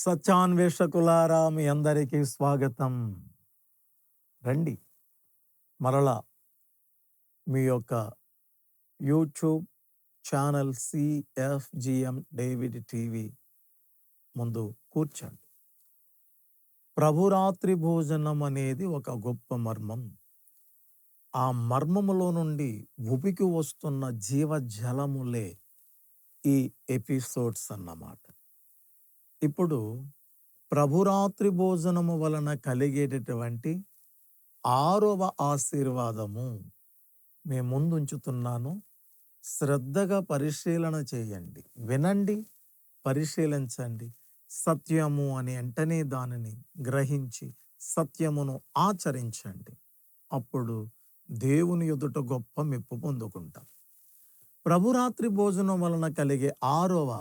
సత్యాన్వేషకులారా మీ అందరికీ స్వాగతం. రండి మరలా మీ యొక్క యూట్యూబ్ ఛానల్ సిఎఫ్జిఎం డేవిడ్ టీవీ ముందు కూర్చోండి. ప్రభురాత్రి భోజనం అనేది ఒక గొప్ప మర్మం. ఆ మర్మములో నుండి ఉబికి వస్తున్న జీవజలములే ఈ ఎపిసోడ్స్ అన్నమాట. ఇప్పుడు ప్రభురాత్రి భోజనము వలన కలిగేటటువంటి 6వ ఆశీర్వాదము మీ ముందుంచుతున్నాను. శ్రద్ధగా పరిశీలన చేయండి, వినండి, పరిశీలించండి. సత్యము అని వెంటనే దానిని గ్రహించి సత్యమును ఆచరించండి. అప్పుడు దేవుని ఎదుట గొప్ప మెప్పు పొందుకుంటాం. ప్రభురాత్రి భోజనం వలన కలిగే 6వ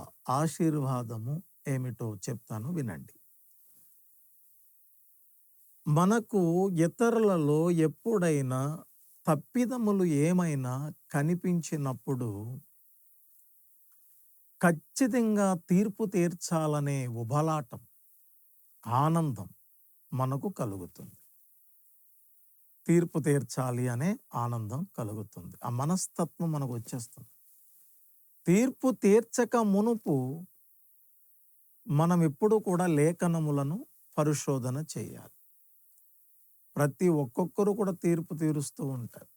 ఆశీర్వాదము ఏమిటో చెప్తాను, వినండి. మనకు ఇతరులలో ఎప్పుడైనా తప్పిదములు ఏమైనా కనిపించినప్పుడు ఖచ్చితంగా తీర్పు తీర్చాలనే ఉబలాటం, ఆనందం మనకు కలుగుతుంది. తీర్పు తీర్చాలి అనే ఆనందం కలుగుతుంది. ఆ మనస్తత్వం మనకు వచ్చేస్తుంది. తీర్పు తీర్చక మునుపు మనం ఎప్పుడు కూడా లేఖనములను పరిశోధన చేయాలి. ప్రతి ఒక్కొక్కరు కూడా తీర్పు తీరుస్తూ ఉంటారు.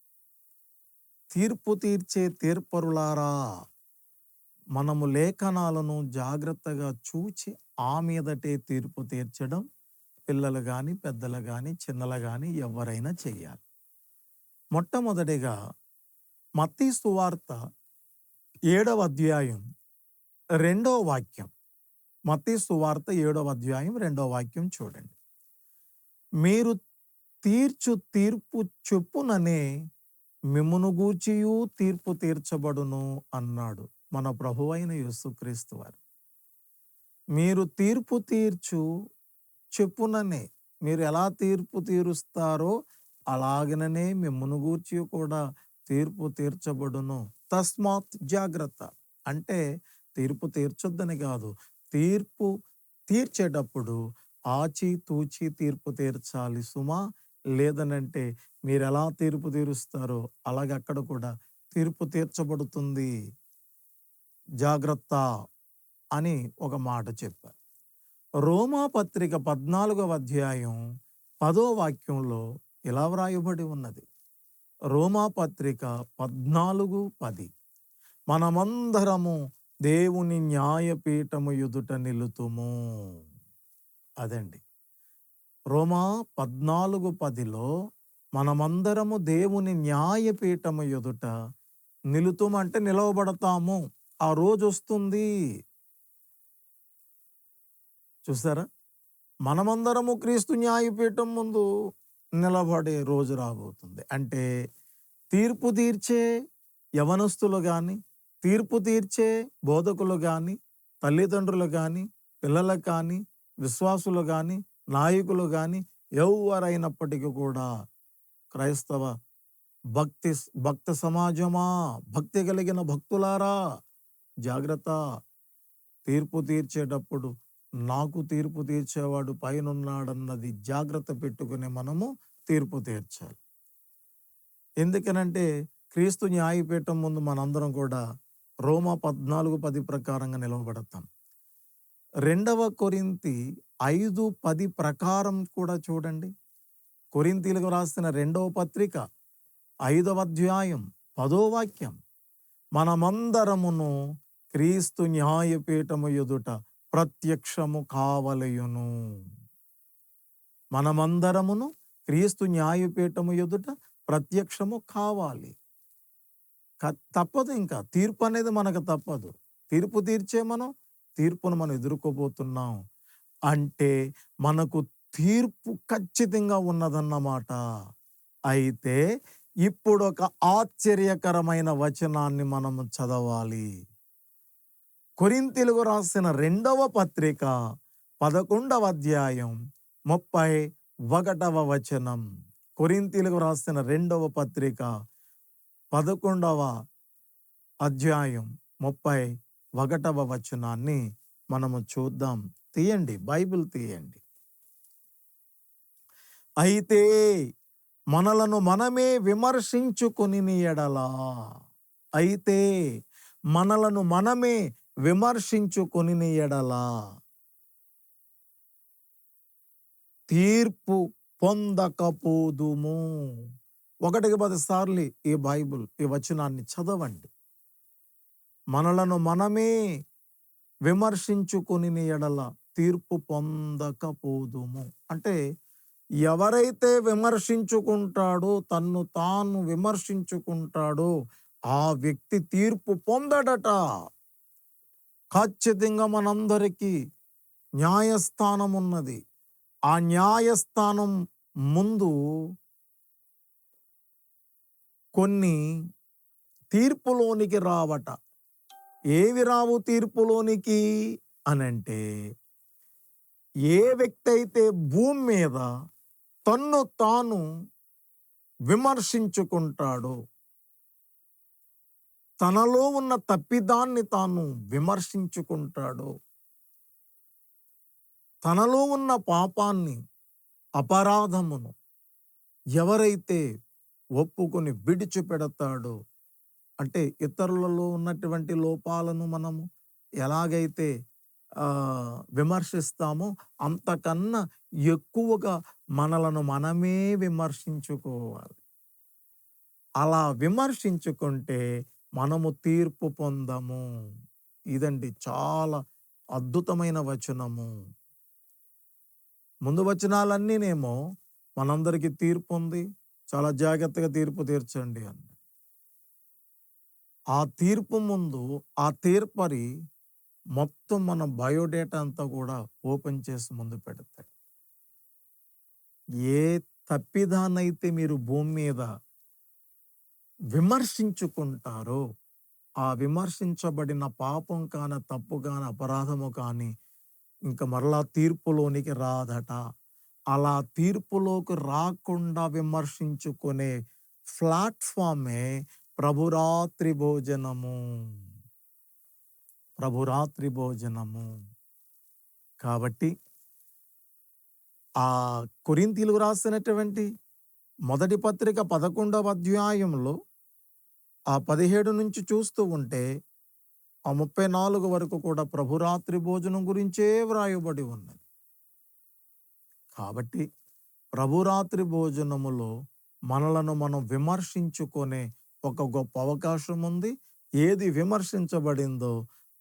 తీర్పు తీర్చే తీర్పరులారా, మనము లేఖనాలను జాగ్రత్తగా చూచి ఆ మీదటే తీర్పు తీర్చడం పిల్లలు కానీ, పెద్దలు కానీ, చిన్నలు కానీ ఎవరైనా చేయాలి. మొట్టమొదటిగా మత్తయి సువార్త 7వ అధ్యాయం 2వ వాక్యం. మత్తయి సువార్త 7వ అధ్యాయం 2వ వాక్యం చూడండి. మీరు తీర్చు తీర్పు చొప్పుననే మిమ్మును గూర్చియు తీర్పు తీర్చబడును అన్నాడు మన ప్రభువైన యేసుక్రీస్తు వారు. మీరు తీర్పు తీర్చు చెప్పుననే, మీరు ఎలా తీర్పు తీరుస్తారో అలాగననే మిమ్మును గూర్చి కూడా తీర్పు తీర్చబడును. తస్మాత్ జాగ్రత్త. అంటే తీర్పు తీర్చొద్దని కాదు, తీర్పు తీర్చేటప్పుడు ఆచి తూచి తీర్పు తీర్చాలి సుమా. లేదనంటే మీరు ఎలా తీర్పు తీరుస్తారో అలాగే అక్కడ కూడా తీర్పు తీర్చబడుతుంది. జాగ్రత్త అని ఒక మాట చెప్పారు. రోమా పత్రిక 14వ అధ్యాయం 10వ వాక్యంలో ఇలా వ్రాయబడి ఉన్నది. రోమా పత్రిక 14:10. మనమందరము దేవుని న్యాయపీఠము ఎదుట నిలుతుము. అదండి, రోమా 14:10లో మనమందరము దేవుని న్యాయపీఠము ఎదుట నిలుతుమంటే నిలవబడతాము. ఆ రోజు వస్తుంది. చూసారా, మనమందరము క్రీస్తు న్యాయపీఠం ముందు నిలబడే రోజు రాబోతుంది. అంటే తీర్పు తీర్చే యవనస్తులు కానీ, తీర్పు తీర్చే బోధకులు కానీ, తల్లిదండ్రులు కానీ, పిల్లలకు కానీ, విశ్వాసులు కానీ, నాయకులు కానీ, ఎవరైనప్పటికీ కూడా క్రైస్తవ భక్త సమాజమా, భక్తి కలిగిన భక్తులారా, జాగ్రత్త. తీర్పు తీర్చేటప్పుడు నాకు తీర్పు తీర్చేవాడు పైనున్నాడన్నది జాగ్రత్త పెట్టుకుని మనము తీర్పు తీర్చాలి. ఎందుకనంటే క్రీస్తు న్యాయపీఠం ముందు మనందరం కూడా రోమా 14:10 ప్రకారంగా నిలవబడతాం. 2వ కొరింథీ 5:10 ప్రకారం కూడా చూడండి. కొరింథీలకు రాసిన 2వ పత్రిక 5వ అధ్యాయం 10వ వాక్యం. మనమందరమును క్రీస్తు న్యాయపీఠము ఎదుట ప్రత్యక్షము కావలయును. మనమందరమును క్రీస్తు న్యాయపీఠము ఎదుట ప్రత్యక్షము కావాలి. తప్పదు. ఇంకా తీర్పు అనేది మనకు తప్పదు. తీర్పు తీర్చే తీర్పును మనం ఎదుర్కోబోతున్నాం. అంటే మనకు తీర్పు ఖచ్చితంగా ఉన్నదన్నమాట. అయితే ఇప్పుడు ఒక ఆశ్చర్యకరమైన వచనాన్ని మనము చదవాలి. కొరింథీలకు రాసిన 2వ పత్రిక 11వ అధ్యాయం 31వ వచనం. కొరింథీలకు రాసిన 2వ పత్రిక 11వ అధ్యాయం 31వ వచనాన్ని మనము చూద్దాం. తీయండి, బైబిల్ తీయండి. అయితే మనలను మనమే విమర్శించుకొనిన ఎడల, అయితే మనలను మనమే విమర్శించుకొనిన ఎడల తీర్పు పొందకపోదుము. 1-10 సార్లు ఈ వచనాన్ని చదవండి. మనలను మనమే విమర్శించుకొనిన ఎడల తీర్పు పొందకపోదుము. అంటే ఎవరైతే విమర్శించుకుంటాడో, తన్ను తాను విమర్శించుకుంటాడో ఆ వ్యక్తి తీర్పు పొందడట. ఖచ్చితంగా మనందరికీ న్యాయస్థానం ఉన్నది. ఆ న్యాయస్థానం ముందు కొన్ని తీర్పులోనికి రావట. ఏవి రావు తీర్పులోనికి అనంటే, ఏ వ్యక్తి అయితే భూమి మీద తన్ను తాను విమర్శించుకుంటాడో, తనలో ఉన్న తప్పిదాన్ని తాను విమర్శించుకుంటాడో, తనలో ఉన్న పాపాన్ని, అపరాధమును ఎవరైతే ఒప్పుకొని విడిచిపెడతాడో, అంటే ఇతరులలో ఉన్నటువంటి లోపాలను మనము ఎలాగైతే విమర్శిస్తామో అంతకన్నా ఎక్కువగా మనలను మనమే విమర్శించుకోవాలి. అలా విమర్శించుకుంటే మనము తీర్పు పొందము. ఇదండి చాలా అద్భుతమైన వచనము. ముందు వచనాలన్నీనేమో మనందరికీ తీర్పు ఉంది, చాలా జాగ్రత్తగా తీర్పు తీర్చండి అని. ఆ తీర్పు ముందు ఆ తీర్పరి మొత్తం మన బయోడేటా అంతా కూడా ఓపెన్ చేసి ముందు పెడతాడు. ఏ తప్పిదానైతే మీరు భూమి మీద విమర్శించుకుంటారో, ఆ విమర్శించబడిన పాపం కాని, తప్పు కాని, అపరాధము కాని ఇంకా మరలా తీర్పులోనికి రాదట. అలా తీర్పులోకి రాకుండా విమర్శించుకునే ప్లాట్ఫామే ప్రభురాత్రి భోజనము. ప్రభురాత్రి భోజనము. కాబట్టి ఆ కొరింథీయులకు రాసినటువంటి మొదటి పత్రిక 11వ అధ్యాయంలో ఆ 17 నుంచి చూస్తూ ఉంటే ఆ 34 వరకు కూడా ప్రభురాత్రి భోజనం గురించే వ్రాయబడి ఉన్నది. కాబట్టి ప్రభురాత్రి భోజనములో మనలను మనం విమర్శించుకునే ఒక గొప్ప అవకాశం ఉంది. ఏది విమర్శించబడిందో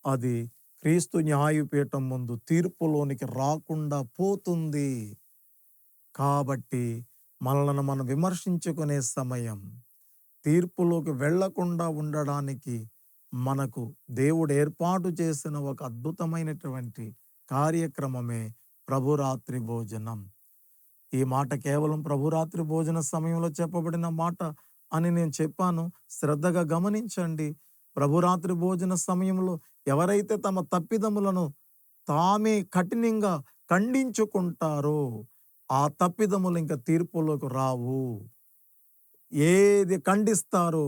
అది క్రీస్తు న్యాయపీఠం ముందు తీర్పులోనికి రాకుండా పోతుంది. కాబట్టి మనలను మనం విమర్శించుకునే సమయం తీర్పులోకి వెళ్లకుండా ఉండడానికి మనకు దేవుడు ఏర్పాటు చేసిన ఒక అద్భుతమైనటువంటి కార్యక్రమమే ప్రభురాత్రి భోజనం. ఈ మాట కేవలం ప్రభురాత్రి భోజన సమయంలో చెప్పబడిన మాట అని నేను చెప్పాను. శ్రద్ధగా గమనించండి. ప్రభురాత్రి భోజన సమయంలో ఎవరైతే తమ తప్పిదములను తామే కఠినంగా ఖండించుకుంటారో ఆ తప్పిదములు ఇంకా తీర్పులోకి రావు. ఏది ఖండిస్తారో,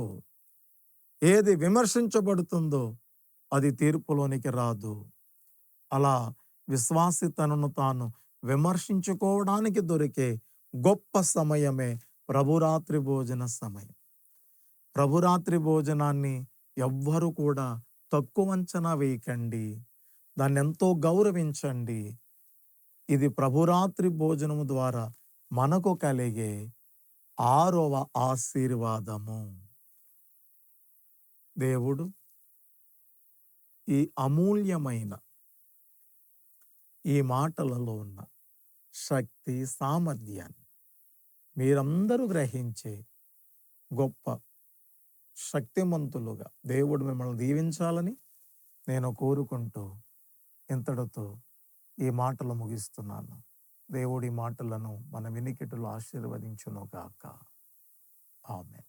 ఏది విమర్శించబడుతుందో అది తీర్పులోనికి రాదు. అలా విశ్వాసి తనను తాను విమర్శించుకోవడానికి దొరికే గొప్ప సమయమే ప్రభురాత్రి భోజన సమయం. ప్రభురాత్రి భోజనాన్ని ఎవ్వరు కూడా తక్కువ అంచనా వేయకండి. దాన్ని ఎంతో గౌరవించండి. ఇది ప్రభురాత్రి భోజనము ద్వారా మనకు కలిగే 6వ ఆశీర్వాదము. దేవుడు ఈ అమూల్యమైన ఈ మాటలలో ఉన్న శక్తి, సామర్థ్యాన్ని మీరందరూ గ్రహించే గొప్ప శక్తిమంతులుగా దేవుడు మిమ్మల్ని దీవించాలని నేను కోరుకుంటూ ఇంతటితో ఈ మాటలు ముగిస్తున్నాను. దేవుడి మాటలను మన వినికిటులు ఆశీర్వదించును గాక. ఆమేన్.